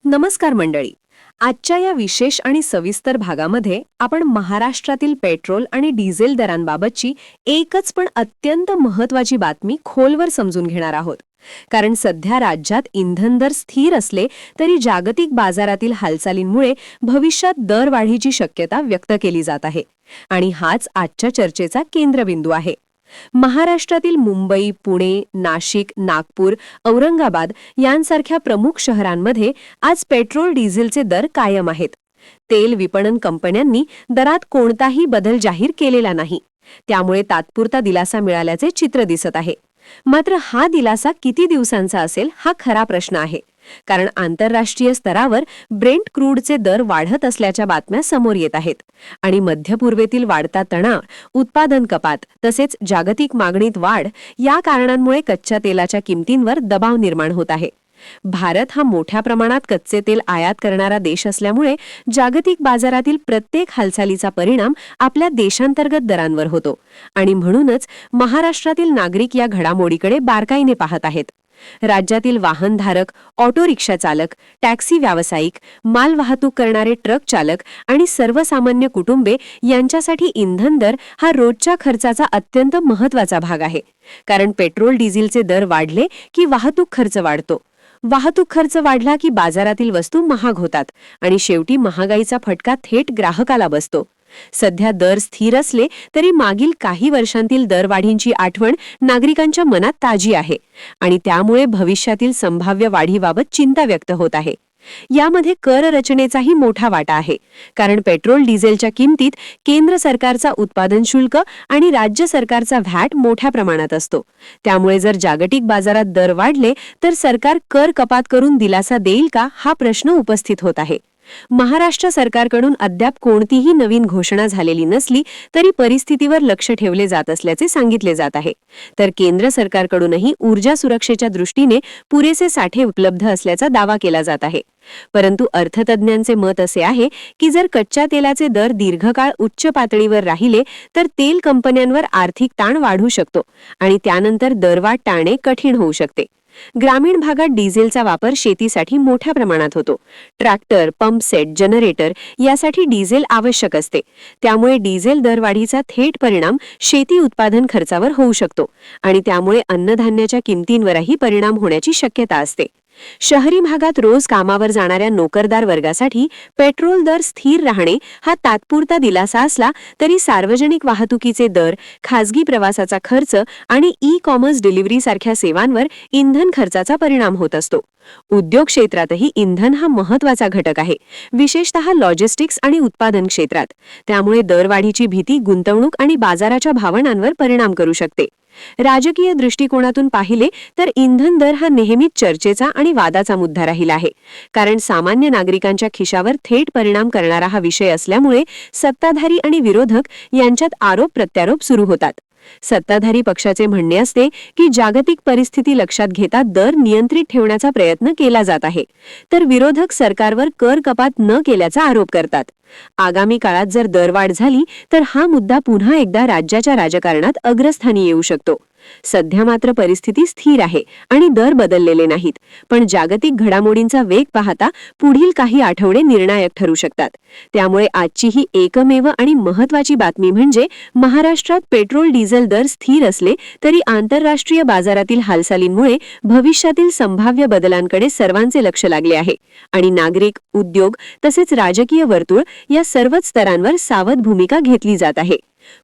नमस्कार मंडळी. आजच्या या विशेष आणि सविस्तर भागामध्ये आपण महाराष्ट्रातील पेट्रोल आणि डिझेल दरांबाबतची एकच पण अत्यंत महत्त्वाची बातमी खोलवर समजून घेणार आहोत. कारण सध्या राज्यात इंधन दर स्थिर असले तरी जागतिक बाजारातील हालचालींमुळे भविष्यात दरवाढीची शक्यता व्यक्त केली जात आहे आणि हाच आजच्या चर्चेचा केंद्रबिंदू आहे. महाराष्ट्रातील मुंबई, पुणे, नाशिक, नागपूर, औरंगाबाद यांसारख्या प्रमुख शहरांमध्ये आज पेट्रोल डिझेलचे दर कायम आहेत. तेल विपणन कंपन्यांनी दरात कोणताही बदल जाहीर केलेला नाही, त्यामुळे तात्पुरता दिलासा मिळाल्याचे चित्र दिसत आहे. मात्र हा दिलासा किती दिवसांचा असेल हा खरा प्रश्न आहे. कारण आंतरराष्ट्रीय स्तरावर ब्रेंट क्रूडचे दर वाढत असल्याच्या बातम्या समोर येत आहेत आणि मध्य पूर्वेतील वाढता तणाव, उत्पादन कपात तसेच जागतिक मागणीत वाढ या कारणांमुळे कच्च्या तेलाच्या किमतींवर दबाव निर्माण होत आहे. भारत हा मोठ्या प्रमाणात कच्चे तेल आयात करणारा देश असल्यामुळे जागतिक बाजारातील प्रत्येक हालचालीचा परिणाम आपल्या देशांतर्गत दरांवर होतो आणि म्हणूनच महाराष्ट्रातील नागरिक या घडामोडीकडे बारकाईने पाहत आहेत. राज्यातील वाहनधारक, ऑटो रिक्षा चालक, टॅक्सी व्यावसायिक, माल वाहतूक करणारे ट्रक चालक आणि सर्वसामान्य कुटुंबे यांच्यासाठी इंधन दर हा रोजच्या खर्चाचा अत्यंत महत्त्वाचा भाग आहे. कारण पेट्रोल डिझेलचे दर वाढले की वाहतूक खर्च वाढतो. वाहतूक खर्च वाढला की बाजारातील वस्तू महाग होतात आणि शेवटी महागाईचा फटका थेट ग्राहकाला बसतो. सध्या दर स्थिर असले तरी मागील काही वर्षांतील दरवाढींची आठवण नागरिकांच्या मनात ताजी आहे आणि त्यामुळे भविष्यातील संभाव्य वाढीबाबत चिंता व्यक्त होत आहे. यामध्ये कर रचनेचाही मोठा वाटा आहे. कारण पेट्रोल डिझेलच्या किमतीत केंद्र सरकारचा उत्पादन शुल्क आणि राज्य सरकारचा व्हॅट मोठ्या प्रमाणात असतो. त्यामुळे जर जागतिक बाजारात दर वाढले तर सरकार कर कपात करून दिलासा देईल का हा प्रश्न उपस्थित होत आहे. महाराष्ट्र सरकारकडून अद्याप कोणतीही नवीन घोषणा झालेली नसली तरी परिस्थितीवर लक्ष ठेवले जात असल्याचे सांगितले जात आहे. तर केंद्र सरकारकडूनही ऊर्जा सुरक्षेच्या दृष्टीने पुरेसे साठे उपलब्ध असल्याचा दावा केला जात आहे. परंतु अर्थतज्ञांचे मत असे आहे की जर कच्च्या तेलाचे दर दीर्घकाळ उच्च पातळीवर राहिले तर तेल कंपन्यांवर आर्थिक ताण वाढू शकतो आणि त्यानंतर दरवाढ टाळणे कठीण होऊ शकते. ग्रामीण भागात डिझेलचा वापर शेतीसाठी मोठ्या प्रमाणात होतो. ट्रॅक्टर, पंपसेट, जनरेटर यासाठी डिझेल आवश्यक असते. त्यामुळे डिझेल दरवाढीचा थेट परिणाम शेती उत्पादन खर्चावर होऊ शकतो आणि त्यामुळे अन्नधान्याच्या किमतींवरही परिणाम होण्याची शक्यता असते. शहरी भागात रोज कामावर जाणाऱ्या नोकरदार वर्गासाठी पेट्रोल दर स्थिर राहणे हा तात्पुरता दिलासा असला तरी सार्वजनिक वाहतुकीचे दर, खासगी प्रवासाचा खर्च आणि ई-कॉमर्स डिलिव्हरी सारख्या सेवांवर इंधन खर्चाचा परिणाम होत असतो. उद्योग क्षेत्रातही इंधन हा महत्त्वाचा घटक आहे, विशेषतः लॉजिस्टिक्स आणि उत्पादन क्षेत्रात. त्यामुळे दरवाढीची भीती गुंतवणूक आणि बाजाराच्या भावनांवर परिणाम करू शकते. राजकीय दृष्टिकोनातून पाहिले तर इंधन दर हा नेहमीच चर्चेचा आणि वादाचा मुद्दा राहिला आहे. कारण सामान्य नागरिकांच्या खिशावर थेट परिणाम करणारा हा विषय असल्यामुळे सत्ताधारी आणि विरोधक यांच्यात आरोप प्रत्यारोप सुरू होतात. सत्ताधारी पक्षाचे म्हणणे असते की जागतिक परिस्थिती लक्षात घेता दर नियंत्रित ठेवण्याचा प्रयत्न केला जात आहे, तर विरोधक सरकारवर कर कपात न केल्याचा आरोप करतात. आगामी काळात जर दरवाढ झाली तर हा मुद्दा पुन्हा एकदा राज्याच्या राजकारणात अग्रस्थानी येऊ शकतो. सध्या मात्र परिस्थिती स्थिर आहे आणि दर बदललेले नाहीत, पण जागतिक घडामोडींचा वेग पाहता पुढील काही आठवडे निर्णायक ठरू शकतात. त्यामुळे आजची ही एकमेव आणि महत्त्वाची बातमी म्हणजे महाराष्ट्रात पेट्रोल डिझेल दर स्थिर असले तरी आंतरराष्ट्रीय बाजारातील हालचालींमुळे भविष्यातील संभाव्य बदलांकडे सर्वांचे लक्ष लागले आहे आणि नागरिक, उद्योग तसेच राजकीय वर्तुळ या सर्वच स्तरांवर सावध भूमिका घेतली जात आहे.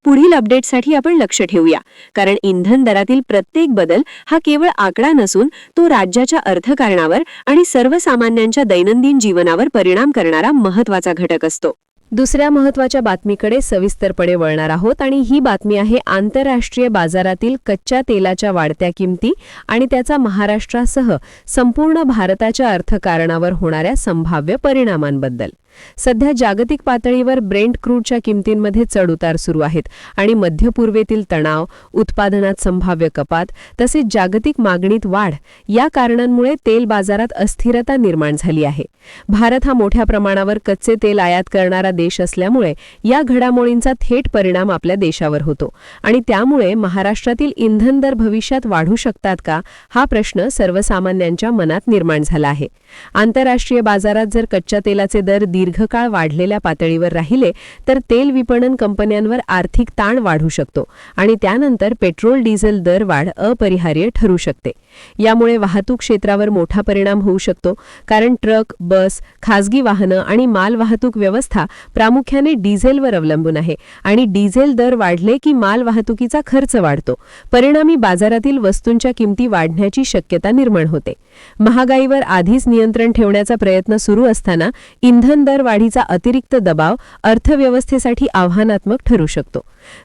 पुढील अपडेटसाठी आपण लक्ष ठेवूया, कारण इंधन दरातील प्रत्येक बदल हा केवळ आकडा नसून तो राज्याच्या अर्थकारणावर आणि सर्वसामान्यांच्या दैनंदिन जीवनावर परिणाम करणारा महत्त्वाचा घटक असतो. दुसऱ्या महत्त्वाच्या बातमीकडे सविस्तरपणे वळणार आहोत आणि ही बातमी आहे आंतरराष्ट्रीय बाजारातील कच्च्या तेलाच्या वाढत्या किमती आणि त्याचा महाराष्ट्रासह संपूर्ण भारताच्या अर्थकारणावर होणाऱ्या संभाव्य परिणामांबद्दल. सध्या जागतिक पातळीवर ब्रेंट क्रूडच्या किमतींमध्ये चढउतार सुरू आहेत आणि मध्य पूर्वेतील तणाव, उत्पादनात संभाव्य कपात तसेच जागतिक मागणीत वाढ या कारणांमुळे तेल बाजारात अस्थिरता निर्माण झाली आहे. भारत हा मोठ्या प्रमाणावर कच्चे तेल आयात करणारा देश असल्यामुळे या घडामोडींचा थेट परिणाम आपल्या देशावर होतो आणि त्यामुळे महाराष्ट्रातील इंधन दर भविष्यात वाढू शकतात का, हा प्रश्न सर्वसामान्यांच्या मनात निर्माण झाला आहे. आंतरराष्ट्रीय बाजारात जर कच्च्या तेलाचे दर दीर्घकाळ वाढलेल्या पातळीवर राहिले तर तेल विपणन कंपन्यांवर आर्थिक ताण वाढू शकतो आणि त्यानंतर पेट्रोल डिझेल दरवाढ अपरिहार्य ठरू शकते. यामुळे वाहतूक क्षेत्रावर मोठा परिणाम होऊ शकतो, कारण ट्रक, बस, खासगी वाहनं आणि मालवाहतूक व्यवस्था प्रामुख्याने डिझेलवर अवलंबून आहे आणि डिझेल दर वाढले की मालवाहतुकीचा खर्च वाढतो. परिणामी बाजारातील वस्तूंच्या किमती वाढण्याची शक्यता निर्माण होते. महागाईवर आधीच नियंत्रण ठेवण्याचा प्रयत्न सुरू असताना इंधन दर वाढीचा अतिरिक्त दबाव अर्थव्यवस्थेसाठी आव्हानात्मक ठरू शकतो.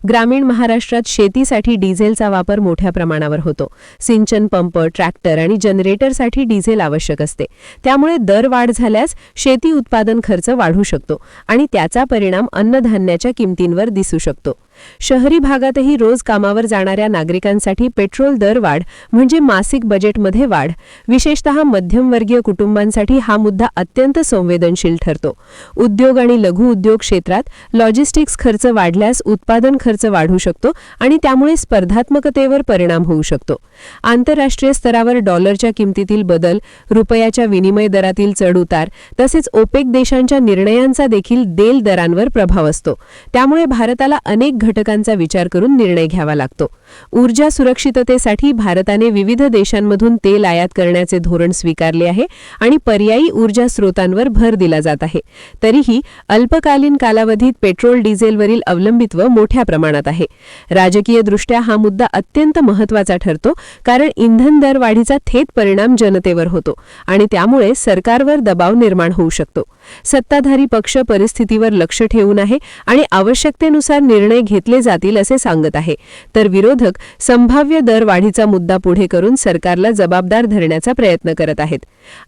ग्रामीण महाराष्ट्रात शेतीसाठी डिझेलचा वापर मोठ्या प्रमाणावर होतो. सिंचन पंप, ट्रॅक्टर आणि जनरेटरसाठी डिझेल आवश्यक असते. त्यामुळे दर वाढ झाल्यास शेती उत्पादन खर्च वाढू शकतो आणि त्याचा परिणाम अन्नधान्याच्या किमतींवर दिसू शकतो. शहरी भागातही रोज कामावर जाणाऱ्या नागरिकांसाठी पेट्रोल दरवाढ म्हणजे मासिक बजेटमध्ये वाढ. विशेषतः मध्यमवर्गीय कुटुंबांसाठी हा मुद्दा अत्यंत संवेदनशील ठरतो. उद्योग आणि लघु उद्योग क्षेत्रात लॉजिस्टिक्स खर्च वाढल्यास उत्पादन खर्च वाढू शकतो आणि त्यामुळे स्पर्धात्मकतेवर परिणाम होऊ शकतो. आंतरराष्ट्रीय स्तरावर डॉलरच्या किमतीतील बदल, रुपयाच्या विनिमय दरातील चढउतार तसेच ओपेक देशांच्या निर्णयांचा देखील तेल दरांवर प्रभाव असतो. त्यामुळे भारताला अनेक घटकांचा विचार करून निर्णय घ्यावा लागतो. ऊर्जा सुरक्षिततेसाठी भारताने विविध देशांमधून तेल आयात करण्याचे धोरण स्वीकारले आहे आणि पर्यायी ऊर्जा स्रोतांवर भर दिला जात आहे. तरीही अल्पकालीन कालावधीत पेट्रोल डिझेलवरील अवलंबित्व मोठ्या प्रमाणात आहे. राजकीयदृष्ट्या हा मुद्दा अत्यंत महत्त्वाचा ठरतो, कारण इंधन दर वाढीचा थेट परिणाम जनतेवर होतो आणि त्यामुळे सरकारवर दबाव निर्माण होऊ शकतो. सत्ताधारी पक्ष परिस्थितीवर लक्ष ठेवून आहे आणि आवश्यकतेनुसार निर्णय घेतले जातील असे सांगत आहे, तर विरोधक संभाव्य दरवाढीचा मुद्दा पुढे करून सरकारला जबाबदार धरण्याचा प्रयत्न करत आहेत.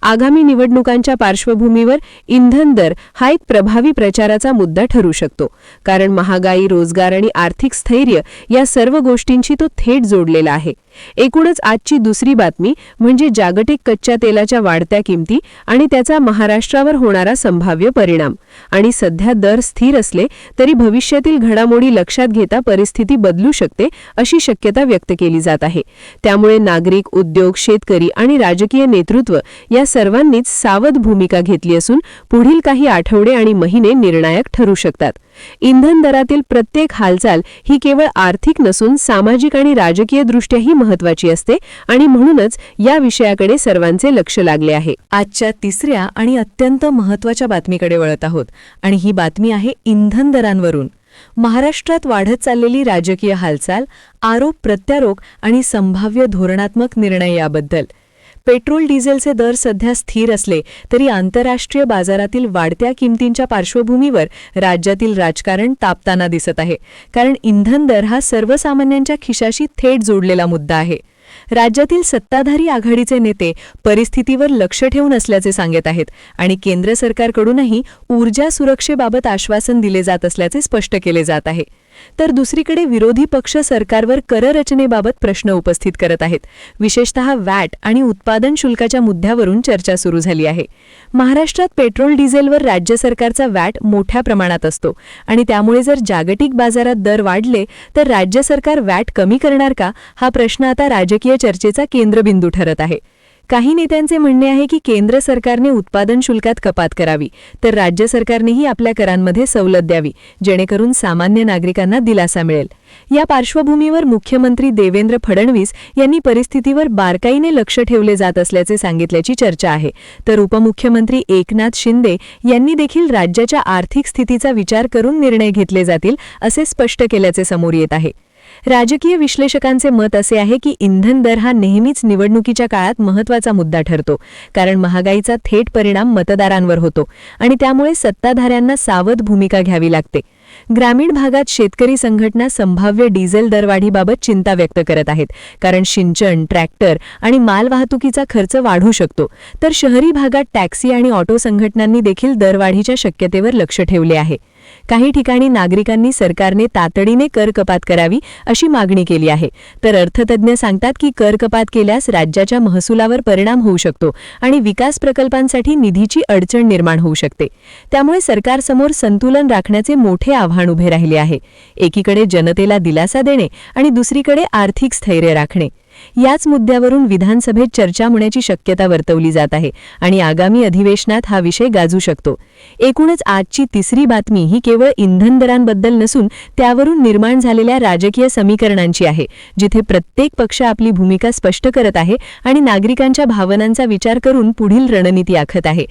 आगामी निवडणुकांच्या पार्श्वभूमीवर इंधन दर हा एक प्रभावी प्रचाराचा मुद्दा ठरू शकतो, कारण महागाई, रोजगार आणि आर्थिक स्थैर्य या सर्व गोष्टींशी तो थेट जोडलेला आहे. एकूणच आजची दुसरी बातमी म्हणजे जागतिक कच्च्या तेलाच्या वाढत्या किमती आणि त्याचा महाराष्ट्रावर होणारा संभाव्य परिणाम. आणि सध्या दर स्थिर असले तरी भविष्यातील घडामोडी लक्षात घेता परिस्थिती बदलू शकते अशी शक्यता व्यक्त केली जात आहे. त्यामुळे नागरिक, उद्योग, शेतकरी आणि राजकीय नेतृत्व या सर्वांनीच सावध भूमिका घेतली असून पुढील काही आठवडे आणि महिने निर्णायक ठरू शकतात. इंधन दरातील प्रत्येक हालचाल ही केवळ आर्थिक नसून सामाजिक आणि राजकीय दृष्ट्याही महत्त्वाची असते आणि म्हणूनच या विषयाकडे सर्वांचे लक्ष लागले आहे. आजच्या तिसऱ्या आणि अत्यंत महत्त्वाच्या बातमीकडे वळत आहोत आणि ही बातमी आहे इंधन दरांवरून. महाराष्ट्रात वाढत चाललेली राजकीय हालचाल, आरोप प्रत्यारोप आणि संभाव्य धोरणात्मक निर्णय याबद्दल. पेट्रोल डिझेलचे दर सध्या स्थिर असले तरी आंतरराष्ट्रीय बाजारातील वाढत्या किमतींच्या पार्श्वभूमीवर राज्यातील राजकारण तापताना दिसत आहे, कारण इंधन दर हा सर्वसामान्यांच्या खिशाशी थेट जोडलेला मुद्दा आहे. राज्यातील सत्ताधारी आघाडीचे नेते परिस्थितीवर लक्ष ठेवून असल्याचे सांगत आहेत आणि केंद्र सरकारकडूनही ऊर्जा सुरक्षेबाबत आश्वासन दिले जात असल्याचे स्पष्ट केले जात आहे. तर दुसरीकडे विरोधी पक्ष सरकारवर कररचनेबाबत प्रश्न उपस्थित करत आहेत. विशेषतः वॅट आणि उत्पादन शुल्काच्या मुद्द्यावरून चर्चा सुरू झाली आहे. महाराष्ट्रात पेट्रोल डिझेलवर राज्य सरकारचा वॅट मोठ्या प्रमाणात असतो आणि त्यामुळे जर जागतिक बाजारात दर वाढले तर राज्य सरकार वॅट कमी करणार का, हा प्रश्न आता राजकीय चर्चेचा केंद्रबिंदू ठरत आहे. काही नेत्यांचे म्हणणे आहे की केंद्र सरकारने उत्पादन शुल्कात कपात करावी, तर राज्य सरकारनेही आपल्या करांमध्ये सवलत द्यावी, जेणेकरून सामान्य नागरिकांना दिलासा मिळेल. या पार्श्वभूमीवर मुख्यमंत्री देवेंद्र फडणवीस यांनी परिस्थितीवर बारकाईने लक्ष ठेवले जात असल्याचे सांगितल्याची चर्चा आहे. तर उपमुख्यमंत्री एकनाथ शिंदे यांनी देखील राज्याच्या आर्थिक स्थितीचा विचार करून निर्णय घेतले जातील असे स्पष्ट केल्याचे समोर येत आहे. राजकीय विश्लेषकांचे मत असे आहे की इंधन दर हा नेहमीच निवडणुकीच्या काळात महत्त्वाचा मुद्दा ठरतो, कारण महागाईचा थेट परिणाम मतदारांवर होतो आणि त्यामुळे सत्ताधाऱ्यांना सावध भूमिका घ्यावी लागते. ग्रामीण भागात शेतकरी संघटना संभाव्य डिझेल दरवाढीबाबत चिंता व्यक्त करत आहेत, कारण सिंचन, ट्रॅक्टर आणि मालवाहतुकीचा खर्च वाढू शकतो. तर शहरी भागात टॅक्सी आणि ऑटो संघटनांनी देखील दरवाढीच्या शक्यतेवर लक्ष ठेवले आहे. काही ठिकाणी नागरिकांनी सरकारने तातडीने कर कपात करावी अशी मागणी केली आहे. तर अर्थतज्ञ सांगतात की कर कपात केल्यास राज्याच्या महसुलावर परिणाम होऊ शकतो आणि विकास प्रकल्पांसाठी निधीची अडचण निर्माण होऊ शकते. त्यामुळे सरकारसमोर संतुलन राखण्याचे मोठे आव्हान उभे राहिले आहे. एकीकडे जनतेला दिलासा देणे आणि दुसरीकडे आर्थिक स्थैर्य राखणे. याच मुद्द्यावरून विधानसभेत चर्चा होण्याची शक्यता वर्तवली जात आहे आणि आगामी अधिवेशनात हा विषय गाजू शकतो. एकूणच आजची तिसरी बातमी ही केवळ इंधन दरांबद्दल नसून त्यावरून निर्माण झालेल्या राजकीय समीकरणांची आहे, जिथे प्रत्येक पक्ष आपली भूमिका स्पष्ट करत आहे आणि नागरिकांच्या भावनांचा विचार करून पुढील रणनीती आखत आहे.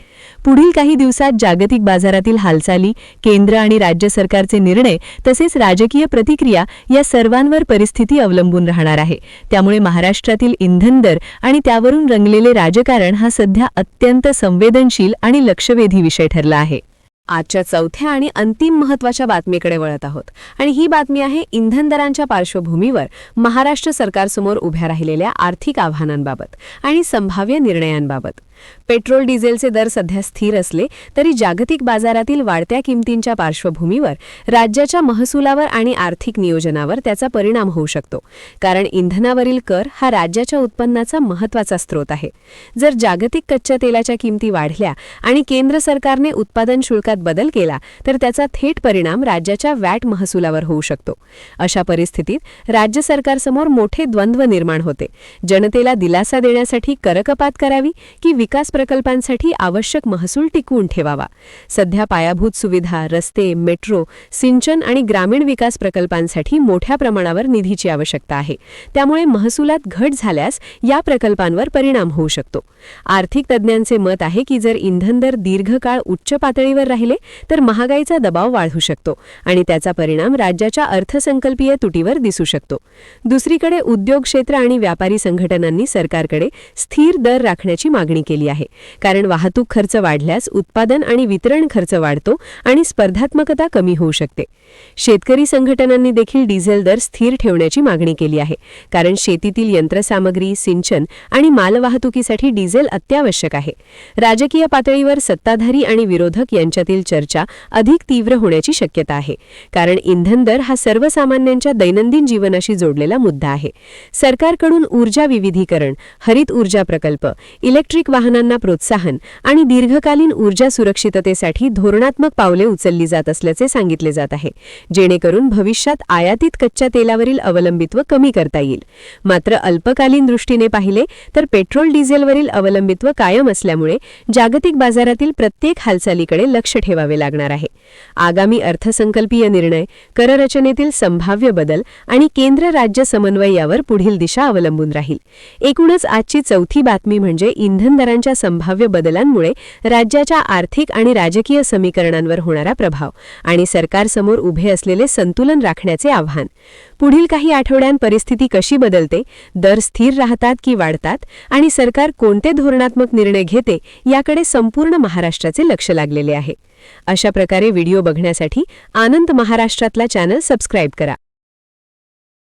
पुढील काही दिवसात जागतिक बाजारातील हालचाली, केंद्र आणि राज्य सरकारचे निर्णय तसेच राजकीय प्रतिक्रिया या सर्वांवर परिस्थिती अवलंबून राहणार आहे. त्यामुळे महाराष्ट्रातील इंधन दर आणि त्यावरून रंगलेले राजकारण हा सध्या अत्यंत संवेदनशील आणि लक्षवेधी विषय ठरला आहे. आजच्या चौथ्या आणि अंतिम महत्त्वाच्या बातमीकडे वळत आहोत आणि ही बातमी आहे इंधन दरांच्या पार्श्वभूमीवर महाराष्ट्र सरकारसमोर उभ्या राहिलेल्या आर्थिक आव्हानांबाबत आणि संभाव्य निर्णयांबाबत. पेट्रोल डिझेलचे दर सध्या स्थिर असले तरी जागतिक बाजारातील वाढत्या किमतींच्या पार्श्वभूमीवर राज्याच्या महसुलावर आणि आर्थिक नियोजनावर त्याचा परिणाम होऊ शकतो, कारण इंधनावरील कर हा राज्याच्या उत्पन्नाचा महत्त्वाचा स्रोत आहे. जर जागतिक कच्च्या तेलाच्या किमती वाढल्या आणि केंद्र सरकारने उत्पादन शुल्कात बदल केला तर त्याचा थेट परिणाम राज्याच्या वॅट महसुलावर होऊ शकतो. अशा परिस्थितीत राज्य सरकारसमोर मोठे द्वंद्व निर्माण होते. जनतेला दिलासा देण्यासाठी करकपात करावी की विकास प्रकल्पांसाठी आवश्यक महसूल टिकवून ठेवावा. सध्या पायाभूत सुविधा, रस्ते, मेट्रो, सिंचन आणि ग्रामीण विकास प्रकल्पांसाठी मोठ्या प्रमाणावर निधीची आवश्यकता आहे. त्यामुळे महसुलात घट झाल्यास या प्रकल्पांवर परिणाम होऊ शकतो. आर्थिक तज्ज्ञांचे मत आहे की जर इंधन दर दीर्घकाळ उच्च पातळीवर राहिले तर महागाईचा दबाव वाढू शकतो आणि त्याचा परिणाम राज्याच्या अर्थसंकल्पीय तुटीवर दिसू शकतो. दुसरीकडे उद्योग क्षेत्र आणि व्यापारी संघटनांनी सरकारकडे स्थिर दर राखण्याची मागणी केली आहे, कारण वाहतूक खर्च वाढल्यास उत्पादन आणि वितरण खर्च वाढतो आणि स्पर्धात्मकता कमी होऊ शकते. शेतकरी संघटनांनी देखील डिझेल दर स्थिर ठेवण्याची मागणी केली आहे, कारण शेतीतील यंत्रसामग्री, सिंचन आणि मालवाहतुकीसाठी डिझेल अत्यावश्यक आहे. राजकीय पातळीवर सत्ताधारी आणि विरोधक यांच्यातील चर्चा अधिक तीव्र होण्याची शक्यता आहे, कारण इंधन दर हा सर्वसामान्यांच्या दैनंदिन जीवनाशी जोडलेला मुद्दा आहे. सरकारकडून ऊर्जा विविधीकरण, हरित ऊर्जा प्रकल्प, इलेक्ट्रिक वाहनांना प्रोत्साहन आणि दीर्घकालीन ऊर्जा सुरक्षिततेसाठी धोरणात्मक पावले उचलली जात असल्याचे सांगितले जात आहे, जेणेकरून भविष्यात आयातीत कच्च्या तेलावरील अवलंबित्व कमी करता येईल. मात्र अल्पकालीन दृष्टीने पाहिले तर पेट्रोल डिझेलवरील अवलंबित्व कायम असल्यामुळे जागतिक बाजारातील प्रत्येक हालचालीकडे लक्ष ठेवावे लागणार आहे. आगामी अर्थसंकल्पीय निर्णय, कररचनेतील संभाव्य बदल आणि केंद्र राज्य समन्वय यावर पुढील दिशा अवलंबून राहील. एकूणच आजची चौथी बातमी म्हणजे इंधन दरांच्या संभाव्य बदलांमुळे राज्याच्या आर्थिक आणि राजकीय समीकरणांवर होणारा प्रभाव आणि सरकारसमोर उभे असलेले संतुलन राखण्याचे आव्हान. पुढील काही आठवड्यांत परिस्थिती कशी बदलते, दर स्थिर राहतात की वाढतात आणि सरकार कोणते धोरणात्मक निर्णय घेते याकडे संपूर्ण महाराष्ट्राचे लक्ष लागलेले आहे. अशा प्रकारे व्हिडिओ बघण्यासाठी आनंद महाराष्ट्रातला चॅनल सबस्क्राईब करा.